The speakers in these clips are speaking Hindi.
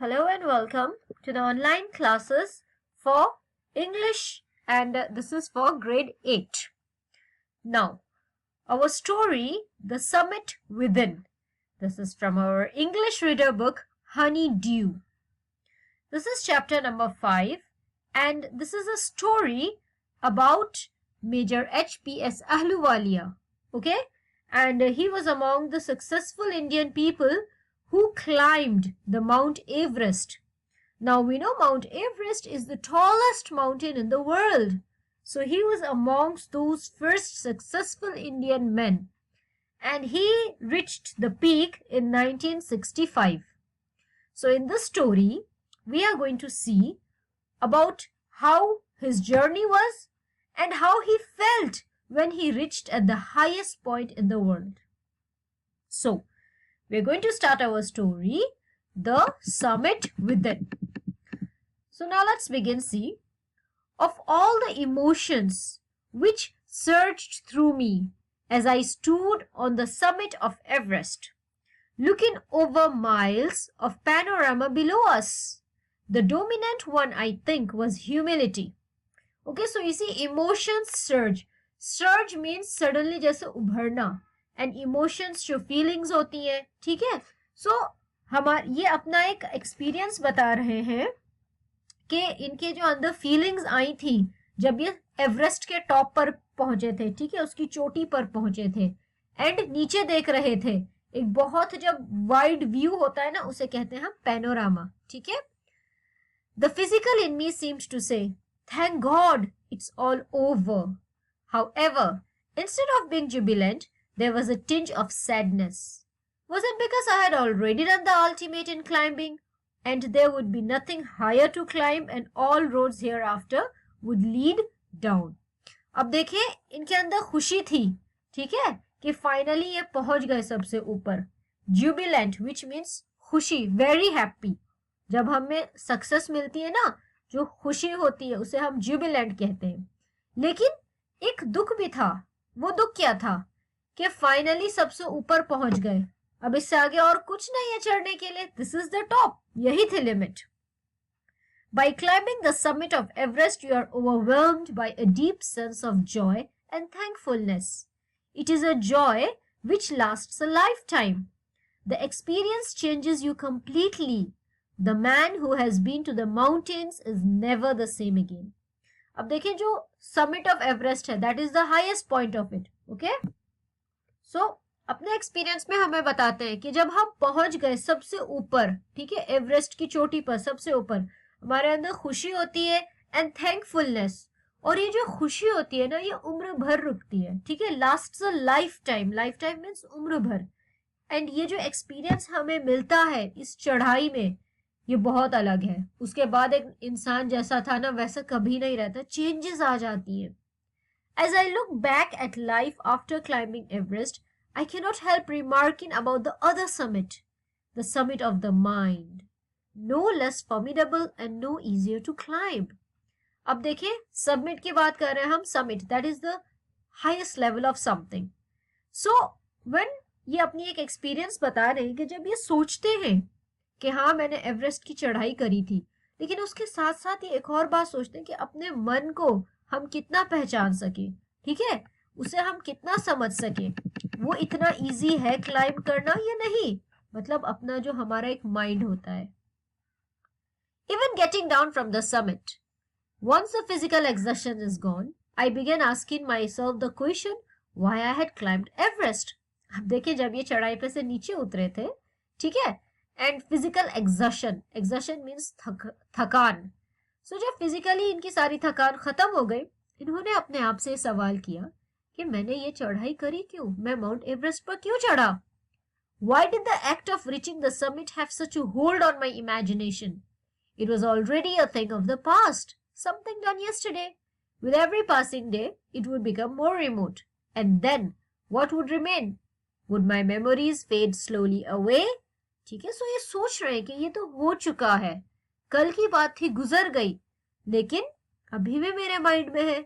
Hello and welcome to the online classes for English, and this is for grade 8. Now, our story, The Summit Within. This is from our English reader book, Honey Dew. This is chapter number 5, and this is a story about Major H.P.S. Ahluwalia. Okay? And he was among the successful Indian people who climbed the Mount Everest. Now we know Mount Everest is the tallest mountain in the world. So he was amongst those first successful Indian men. And he reached the peak in 1965. So in this story, we are going to see about how his journey was and how he felt when he reached at the highest point in the world. So, we're going to start our story, The Summit Within. So now let's begin. See, of all the emotions which surged through me as I stood on the summit of Everest, looking over miles of panorama below us, the dominant one, I think, was humility. Okay, so you see, emotions surge. Surge means suddenly जैसे उभरना. एंड इमोशंस जो फीलिंग्स होती हैं, ठीक है. सो हमारे ये अपना एक एक्सपीरियंस बता रहे हैं कि इनके जो अंदर फीलिंग्स आई थी जब ये एवरेस्ट के टॉप पर पहुंचे थे, ठीक है, उसकी चोटी पर पहुंचे थे एंड नीचे देख रहे थे. एक बहुत जब वाइड व्यू होता है ना, उसे कहते हैं हम पैनोरामा. ठीक है. The physical in me seemed to say thank god it's all over. However, instead of being jubilant, there was a tinge of sadness. Was it because I had already done the ultimate in climbing, and there would be nothing higher to climb and all roads hereafter would lead down? अब देखिए, इनके अंदर खुशी थी, ठीक है, कि फाइनली ये पहुंच गए सबसे ऊपर. Jubilant, which means खुशी, very happy. जब हमें सक्सेस मिलती है ना, जो खुशी होती है, उसे हम jubilant कहते हैं. लेकिन एक दुख भी था. वो दुख क्या था? कि फाइनली सबसे ऊपर पहुंच गए. अब इससे आगे और कुछ नहीं है चढ़ने के लिए. This is the top. यही थी limit. By climbing the summit of Everest you are overwhelmed by a deep sense of joy and thankfulness. It is a joy which lasts a lifetime. The experience changes you completely. The man who has been to the mountains is never the same again. अब देखिए, जो समिट ऑफ एवरेस्ट है, that is the highest point of it. Okay, so अपने एक्सपीरियंस में हमें बताते हैं कि जब हम पहुंच गए सबसे ऊपर, ठीक है, एवरेस्ट की चोटी पर सबसे ऊपर, हमारे अंदर खुशी होती है एंड थैंकफुलनेस. और ये जो खुशी होती है ना, ये उम्र भर रुकती है. ठीक है, lasts a life time. Life time means उम्र भर. एंड ये जो एक्सपीरियंस हमें मिलता है इस चढ़ाई में, ये बहुत अलग है. उसके बाद एक इंसान जैसा था ना, वैसा कभी नहीं रहता. चेंजेस आ जाती है. As I look back at life after climbing Everest, I cannot help remarking about the other summit, the summit of the mind. No less formidable and no easier to climb. अब देखिए, summit की बात कर रहे हैं हम. summit, that is the highest level of something. So, when ये अपनी एक एक्सपीरियंस बता रहे हैं कि जब ये सोचते हैं कि हाँ, मैंने एवरेस्ट की चढ़ाई करी थी, लेकिन उसके साथ साथ ये एक और बात सोचते हैं कि अपने मन को हम कितना पहचान सके, ठीक है, उसे हम कितना समझ सके. वो इतना इजी है क्लाइंब करना या नहीं, मतलब अपना जो हमारा एक माइंड होता है. Even getting down from the summit, once the physical exertion is gone, I began asking myself the question why I had climbed Everest. अब देखिए, जब ये चढ़ाई पे से नीचे उतरे थे, ठीक है, and physical exertion, exertion means थकान. सो जब फिजिकली इनकी सारी थकान खत्म हो गई, इन्होंने अपने आप से सवाल किया कि मैंने ये चढ़ाई करी क्यों, मैं माउंट एवरेस्ट पर क्यों चढ़ा. Why did the act of reaching the summit have such a hold on my imagination? It was already a thing of the past, something done yesterday. With every passing day, it would become more remote. And then, what would remain? Would my memories fade slowly away? ठीक है, सो ये सोच रहे हैं कि ये तो हो चुका है, कल की बात थी, गुजर गई, लेकिन अभी भी मेरे माइंड में है.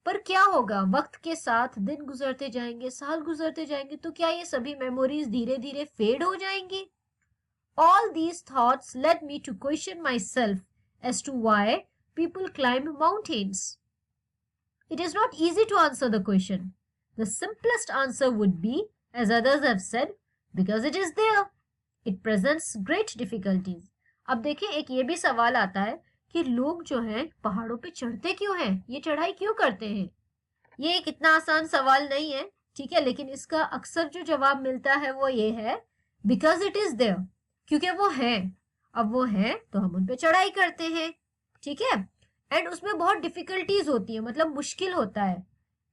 पर क्या होगा, वक्त के साथ दिन गुजरते जाएंगे, साल गुजरते जाएंगे, तो क्या ये सभी मेमोरीज धीरे धीरे फेड हो जाएंगी? All these thoughts led me to question myself as to why people climb mountains. It is not easy to answer the question. The simplest answer would be, as others have said, because it is there. It presents great difficulties. अब देखिए एक ये भी सवाल आता है कि लोग जो हैं पहाड़ों पे चढ़ते क्यों हैं, ये चढ़ाई क्यों करते हैं. ये एक इतना आसान सवाल नहीं है, ठीक है, लेकिन इसका अक्सर जो जवाब मिलता है वो ये है, बिकॉज इट इज देयर, क्योंकि वो है. अब वो है तो हम उन पे चढ़ाई करते हैं, ठीक है. एंड उसमें बहुत डिफिकल्टीज होती है, मतलब मुश्किल होता है.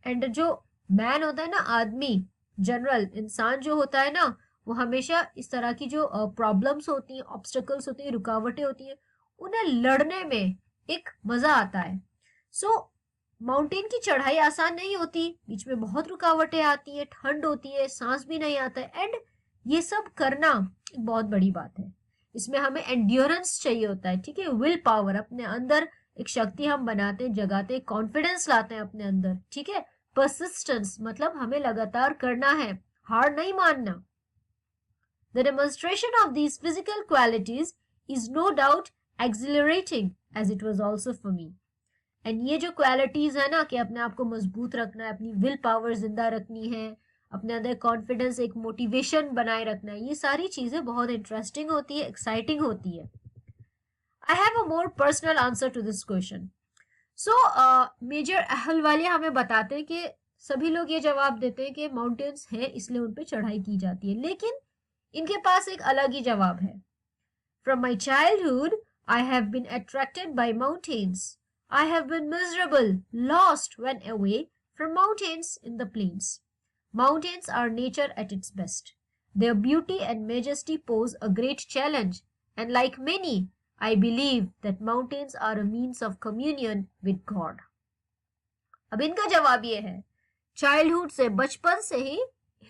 एंड जो मैन होता है ना, आदमी, जनरल इंसान जो होता है ना, वो हमेशा इस तरह की जो प्रॉब्लम्स होती हैं, ऑब्स्टेकल्स होती हैं, रुकावटें होती हैं, उन्हें लड़ने में एक मजा आता है. सो माउंटेन की चढ़ाई आसान नहीं होती, बीच में बहुत रुकावटें आती है, ठंड होती है, सांस भी नहीं आता है. एंड ये सब करना एक बहुत बड़ी बात है. इसमें हमें एंड्योरेंस चाहिए होता है, ठीक है, विल पावर, अपने अंदर एक शक्ति हम बनाते हैं, जगाते हैं, कॉन्फिडेंस लाते हैं अपने अंदर, ठीक है. परसिस्टेंस मतलब हमें लगातार करना है, हार नहीं मानना. The demonstration of these physical qualities is no doubt exhilarating, as it was also for me. And ये जो क्वालिटीज है ना कि अपने आप को मजबूत रखना है, अपनी विल पावर जिंदा रखनी है, अपने अंदर कॉन्फिडेंस, एक मोटिवेशन बनाए रखना है, ये सारी चीजें बहुत इंटरेस्टिंग होती है, एक्साइटिंग होती है. I have a more personal answer to this question. So major Ahluwalia हमें बताते हैं कि सभी लोग ये जवाब देते हैं कि माउंटेन्स हैं इसलिए उन पे चढ़ाई की जाती है, लेकिन इनके पास एक अलग ही जवाब है. From my childhood, I have been attracted by mountains. I have been miserable, lost when away from mountains in the plains. Mountains are nature at its best. Their beauty and majesty pose a great challenge, and like many, I believe that mountains are a means of communion with God. अब इनका जवाब ये है, चाइल्डहुड से, बचपन से ही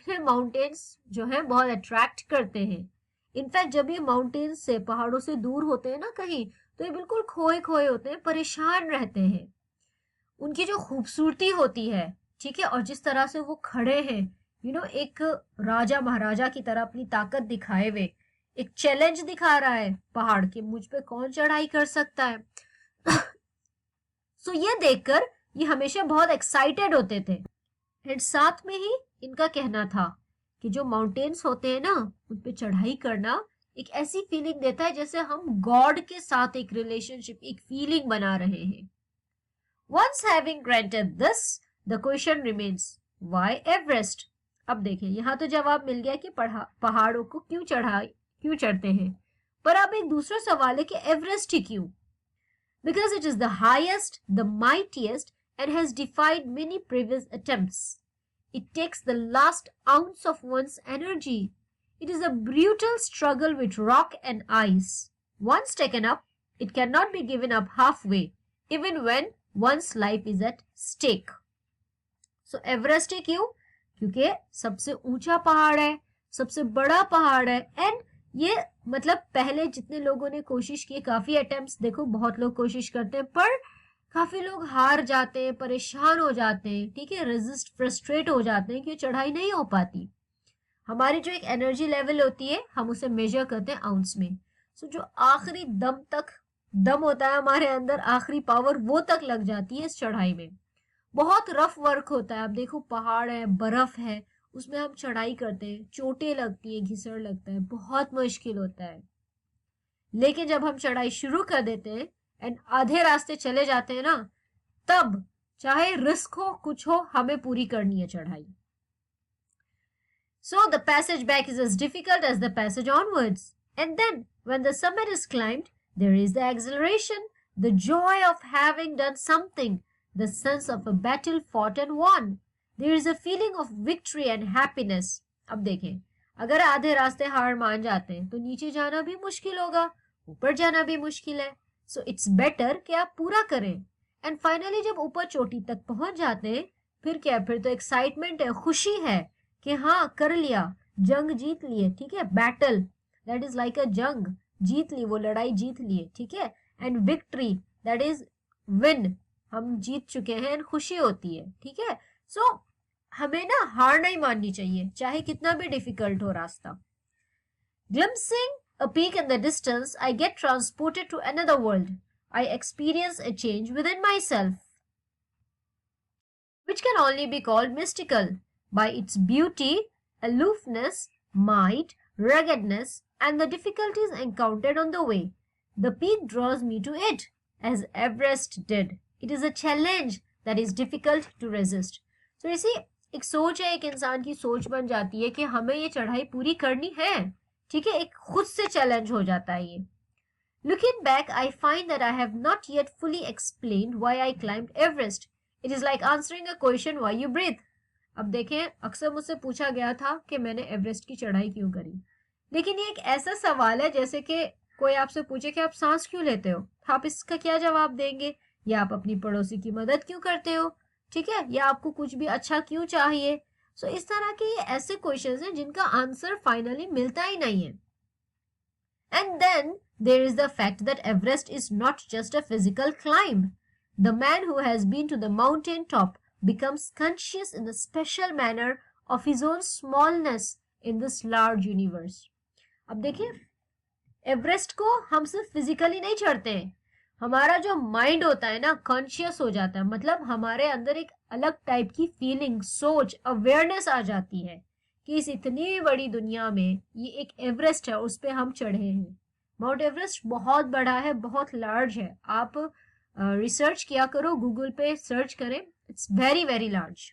माउंटेन्स जो है बहुत अट्रैक्ट करते हैं. इनफैक्ट जब ये माउंटेन्स से, पहाड़ों से दूर होते हैं ना कहीं, तो ये बिल्कुल खोए खोए होते हैं, परेशान रहते हैं. उनकी जो खूबसूरती होती है, ठीक है, और जिस तरह से वो खड़े हैं, एक राजा महाराजा की तरह अपनी ताकत दिखाए हुए, एक चैलेंज दिखा रहा है पहाड़ के, मुझ पे कौन चढ़ाई कर सकता है. सो ये देखकर ये हमेशा बहुत एक्साइटेड होते थे. एंड साथ में ही इनका कहना था कि जो माउंटेन्स होते हैं ना, उन पे चढ़ाई करना एक ऐसी फीलिंग देता है जैसे हम गॉड के साथ एक रिलेशनशिप, एक फीलिंग बना रहे हैं. Once having granted this, the question remains, why Everest? अब देखिए यहाँ तो जवाब मिल गया कि पहाड़ों को क्यों चढ़ते हैं, पर अब एक दूसरा सवाल है कि एवरेस्ट ही क्यों? Because it is the highest, the mightiest, and has defied many previous attempts. It takes the last ounce of one's energy. It is a brutal struggle with rock and ice. Once taken up, it cannot be given up halfway, even when one's life is at stake. So Everest ही क्यों? क्योंकि सबसे ऊंचा पहाड़ है, सबसे बड़ा पहाड़ है. एंड ये मतलब पहले जितने लोगों ने कोशिश की, काफी अटेम्प्ट्स, देखो बहुत लोग कोशिश करते हैं, पर काफी लोग हार जाते हैं, परेशान हो जाते हैं, ठीक है, फ्रस्ट्रेट हो जाते हैं कि चढ़ाई नहीं हो पाती. हमारी जो एक एनर्जी लेवल होती है, हम उसे मेजर करते हैं आउंस में. सो जो आखिरी दम होता है हमारे अंदर, आखिरी पावर वो तक लग जाती है इस चढ़ाई में. बहुत रफ वर्क होता है. अब देखो पहाड़ है, बर्फ है, उसमें हम चढ़ाई करते हैं, चोटें लगती है, घिसड़ लगता है, बहुत मुश्किल होता है. लेकिन जब हम चढ़ाई शुरू कर देते हैं एंड आधे रास्ते चले जाते हैं ना, तब चाहे रिस्क हो, कुछ हो, हमें पूरी करनी है चढ़ाई. So the passage back is as difficult as the passage onwards. And then when the summit is climbed, there is the exhilaration, the joy of having done something, the sense of a battle fought and won. There is a feeling of victory and happiness. अब देखें, अगर आधे रास्ते हार मान जाते हैं तो नीचे जाना भी मुश्किल होगा, ऊपर जाना भी मुश्किल है. सो इट्स बेटर कि आप पूरा करें. एंड फाइनली जब ऊपर चोटी तक पहुंच जाते हैं, फिर क्या, फिर तो एक्साइटमेंट है, खुशी है कि हाँ कर लिया, जंग जीत लिए, ठीक है, बैटल दैट इज लाइक अ जंग, जीत ली, वो लड़ाई जीत लिए, ठीक है. And victory that is win, हम जीत चुके हैं, एंड खुशी होती है, ठीक है. सो हमें ना हार नहीं माननी चाहिए, चाहे कितना भी डिफिकल्ट हो रास्ता. Glimpsing a peak in the distance, I get transported to another world. I experience a change within myself, which can only be called mystical by its beauty, aloofness, might, ruggedness, and the difficulties encountered on the way. The peak draws me to it, as Everest did. It is a challenge that is difficult to resist. So you see, एक सोच है, एक इंसान की सोच बन जाती है कि हमें ये चढ़ाई पूरी करनी है, ठीक है, एक खुद से चैलेंज हो जाता है ये. Looking back, I find that I have not yet fully explained why I climbed Everest. It is like answering a question why you breathe. अब देखें, अक्सर मुझसे पूछा गया था कि मैंने एवरेस्ट की चढ़ाई क्यों करी, लेकिन ये एक ऐसा सवाल है जैसे कि कोई आपसे पूछे कि आप सांस क्यों लेते हो, आप इसका क्या जवाब देंगे? या आप अपनी पड़ोसी की मदद क्यों करते हो, ठीक है, या आपको कुछ भी अच्छा क्यों चाहिए? सो इस तरह के ये ऐसे क्वेश्चंस हैं जिनका आंसर फाइनली मिलता ही नहीं है. And then there is the fact that Everest is not just a physical climb. The man who has been to the mountain top becomes conscious in a special manner of his own smallness in this large universe. अब देखिए, एवरेस्ट को हम सिर्फ फिजिकली नहीं चढ़ते हैं, हमारा जो माइंड होता है ना, कॉन्शियस हो जाता है. मतलब हमारे अंदर एक अलग टाइप की फीलिंग, सोच, अवेयरनेस आ जाती है कि इस इतनी बड़ी दुनिया में ये एक एवरेस्ट है, उस पर हम चढ़े हैं. माउंट एवरेस्ट बहुत बड़ा है, बहुत लार्ज है. आप रिसर्च किया करो, गूगल पे सर्च करें, it's very very large.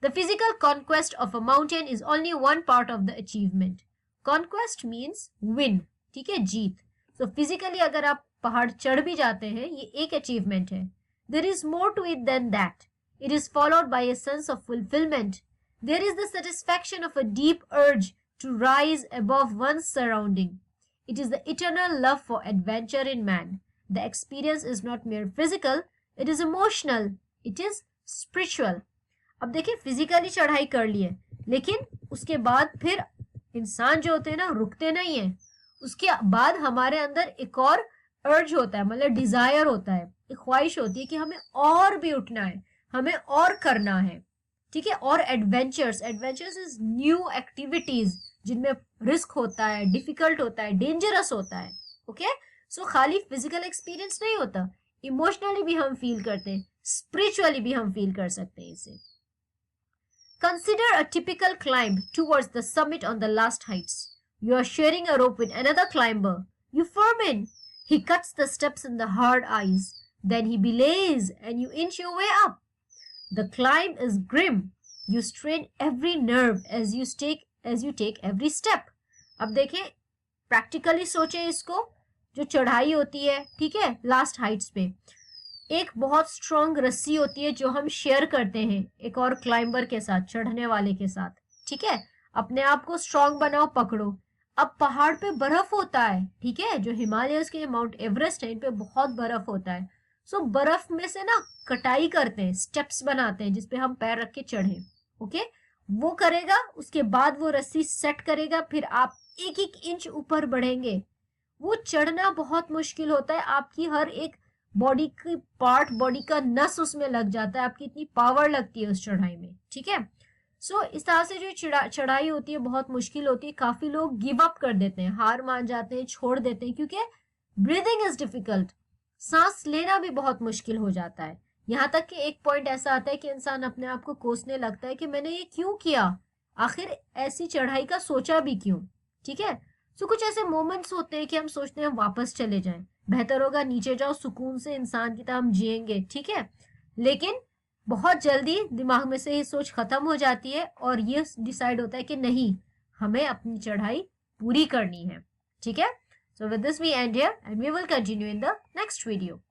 The physical conquest of a mountain is only one part of the achievement. Conquest means win, ठीक है, जीत. सो फिजिकली अगर आप पहाड़ चढ़ भी जाते हैं, ये एक अचीवमेंट है. There is more to it than that. It is followed by a sense of fulfilment. There is the satisfaction of a deep urge to rise above one's surrounding. It is the eternal love for adventure in man. The experience is not mere physical, it is emotional, it is spiritual. अब देखिए, फिजिकली चढ़ाई कर ली है, लेकिन उसके बाद फिर इंसान जो होते हैं ना, रुकते नहीं है. उसके बाद हमारे अंदर एक और अर्ज होता है, मतलब डिजायर होता है, एक ख्वाहिश होती है कि हमें और भी उठना है, हमें और करना है, ठीक है. और एडवेंचर्स इज न्यू एक्टिविटीज जिनमें रिस्क होता है, डिफिकल्ट होता है, डेंजरस होता है. ओके, सो खाली फिजिकल एक्सपीरियंस नहीं होता, इमोशनली भी हम फील करते हैं, स्पिरिचुअली भी हम फील कर सकते हैं इसे. Consider a typical climb towards the summit on the last heights. You are sharing a rope with another climber. You form in. He cuts the steps in the hard ice. Then he belays and you inch your way up. The climb is grim. You strain every nerve as you take every step. अब देखें, प्रैक्टिकली सोचें इसको, जो चढ़ाई होती है, ठीक है, लास्ट हाइट्स पे एक बहुत स्ट्रॉन्ग रस्सी होती है जो हम शेयर करते हैं एक और क्लाइंबर के साथ, चढ़ने वाले के साथ, ठीक है. अपने आप को स्ट्रॉन्ग बनाओ, पकड़ो. अब पहाड़ पे बर्फ होता है, ठीक है, जो हिमालयस के माउंट एवरेस्ट है, इन पे बहुत बर्फ होता है. सो बर्फ में से ना कटाई करते हैं, स्टेप्स बनाते हैं जिसपे हम पैर रख के चढ़े. ओके, वो करेगा, उसके बाद वो रस्सी सेट करेगा, फिर आप एक एक इंच ऊपर बढ़ेंगे. वो चढ़ना बहुत मुश्किल होता है, आपकी हर एक बॉडी की पार्ट, बॉडी का नस उसमें लग जाता है, आपकी इतनी पावर लगती है उस चढ़ाई में, ठीक है. सो इस तरह से जो चढ़ाई होती है बहुत मुश्किल होती है. काफी लोग गिव अप कर देते हैं, हार मान जाते हैं, छोड़ देते हैं, क्योंकि ब्रीदिंग इज डिफिकल्ट. सांस लेना भी बहुत मुश्किल हो जाता है. यहाँ तक कि एक पॉइंट ऐसा आता है कि इंसान अपने आप को कोसने लगता है कि मैंने ये क्यों किया, आखिर ऐसी चढ़ाई का सोचा भी क्यों, ठीक है. सो कुछ ऐसे मोमेंट्स होते हैं कि हम सोचते हैं वापस चले जाएं, बेहतर होगा नीचे जाओ, सुकून से इंसान की तरह हम जिएंगे, ठीक है. लेकिन बहुत जल्दी दिमाग में से ये सोच खत्म हो जाती है और ये डिसाइड होता है कि नहीं, हमें अपनी चढ़ाई पूरी करनी है, ठीक है. So with this we end here and we will continue in the next video.